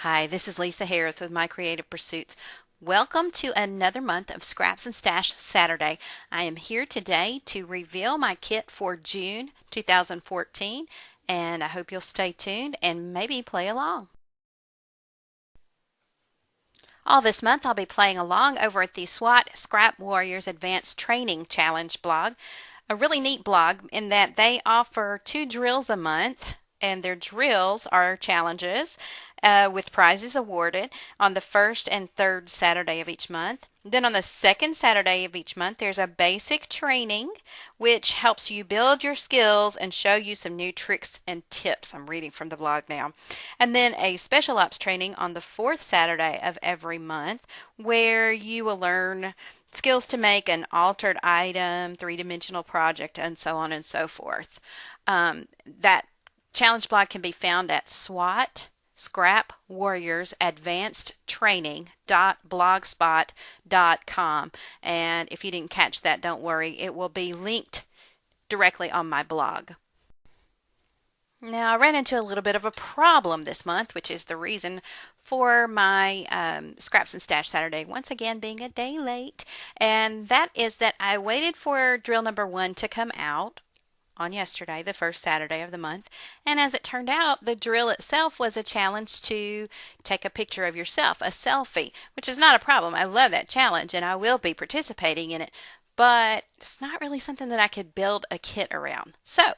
Hi, this is Lisa Harris with My Creative Pursuits. Welcome to another month of Scraps and Stash Saturday. I am here today to reveal my kit for June 2014, and I hope you'll stay tuned and maybe play along. All this month, I'll be playing along over at the SWAT Scrap Warriors Advanced Training Challenge blog. A really neat blog in that they offer 2 drills a month, and their drills are challenges with prizes awarded on the first and third Saturday of each month. Then on the second Saturday of each month, there's a basic training which helps you build your skills and show you some new tricks and tips. I'm reading from the blog now. And then a special ops training on the fourth Saturday of every month where you will learn skills to make an altered item, three-dimensional project, and so on and so forth. That challenge blog can be found at SWAT Scrap Warriors Advanced Training.blogspot.com. And if you didn't catch that, don't worry, it will be linked directly on my blog. Now, I ran into a little bit of a problem this month, which is the reason for my Scraps and Stash Saturday once again being a day late. And that is that I waited for drill number 1 to come out on yesterday, the first Saturday of the month. And as it turned out, the drill itself was a challenge to take a picture of yourself, a selfie, which is not a problem. I love that challenge and I will be participating in it. But it's not really something that I could build a kit around. So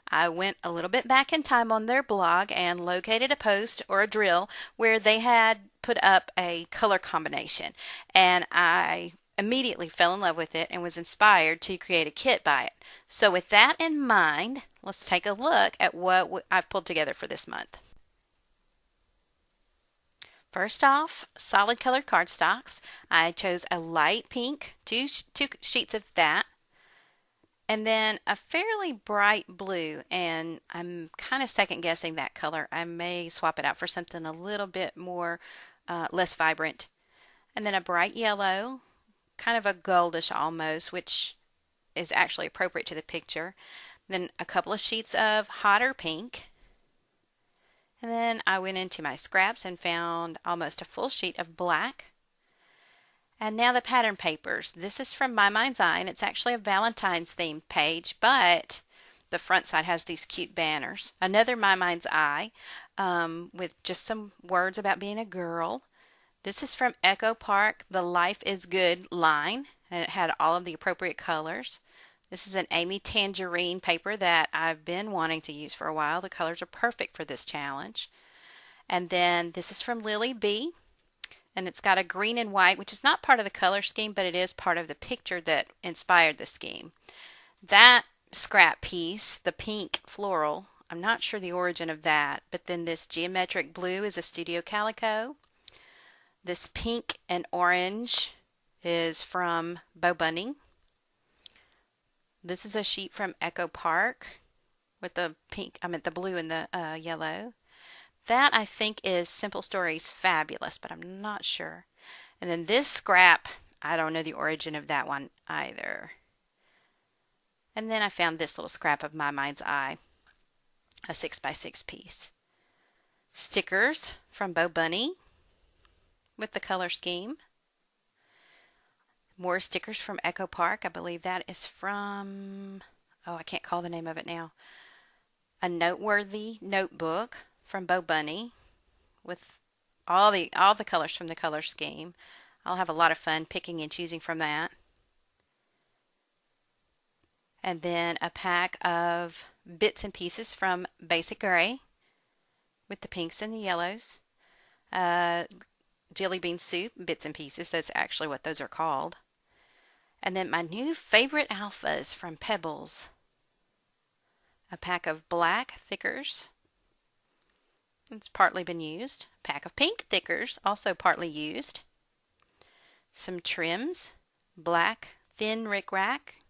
I went a little bit back in time on their blog and located a post or a drill where they had put up a color combination. And I immediately fell in love with it and was inspired to create a kit by it. So with that in mind, let's take a look at what I've pulled together for this month. First off, solid colored cardstocks. I chose a light pink, two sheets of that, and then a fairly bright blue, and I'm kind of second guessing that color. I may swap it out for something a little bit more less vibrant. And then a bright yellow, kind of a goldish almost, which is actually appropriate to the picture. Then a couple of sheets of hotter pink. And then I went into my scraps and found almost a full sheet of black. And now the pattern papers. This is from My Mind's Eye, and it's actually a Valentine's themed page, but the front side has these cute banners. Another My Mind's Eye with just some words about being a girl. This is from Echo Park, the Life is Good line, and it had all of the appropriate colors. This is an Amy Tangerine paper that I've been wanting to use for a while. The colors are perfect for this challenge. And then this is from Lily B, and it's got a green and white, which is not part of the color scheme, but it is part of the picture that inspired the scheme. That scrap piece, the pink floral, I'm not sure the origin of that, but then this geometric blue is a Studio Calico. This pink and orange is from Bo Bunny. This is a sheet from Echo Park with the the blue and the yellow. That I think is Simple Stories Fabulous, but I'm not sure. And then this scrap, I don't know the origin of that one either. And then I found this little scrap of My Mind's Eye, a 6x6 piece. Stickers from Bo Bunny with the color scheme. More stickers from Echo Park. I believe that is from, I can't call the name of it now. A Noteworthy notebook from Bo Bunny with all the colors from the color scheme. I'll have a lot of fun picking and choosing from that. And then a pack of bits and pieces from Basic Gray with the pinks and the yellows. Jelly bean soup bits and pieces. That's actually what those are called. And then my new favorite alphas from Pebbles. A pack of black thickers. It's partly been used. A pack of pink thickers, also partly used. Some trims. Black thin rickrack.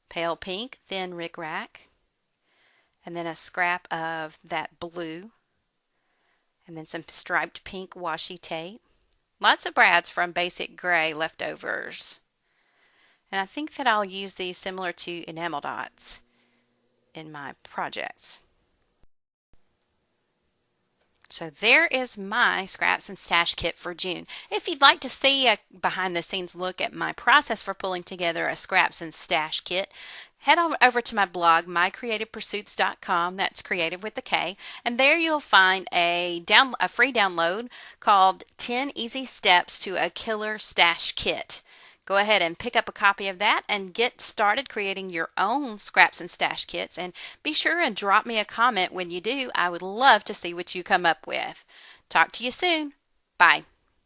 Pale pink thin rickrack. And then a scrap of that blue. And then some striped pink washi tape. Lots of brads from Basic Gray leftovers. And I think that I'll use these similar to enamel dots in my projects. So there is my scraps and stash kit for June. If you'd like to see a behind the scenes look at my process for pulling together a scraps and stash kit, head on over to my blog, mycreativepursuits.com. That's creative with a K. And there you'll find a free download called 10 Easy Steps to a Killer Stash Kit. Go ahead and pick up a copy of that and get started creating your own scraps and stash kits. And be sure and drop me a comment when you do. I would love to see what you come up with. Talk to you soon. Bye.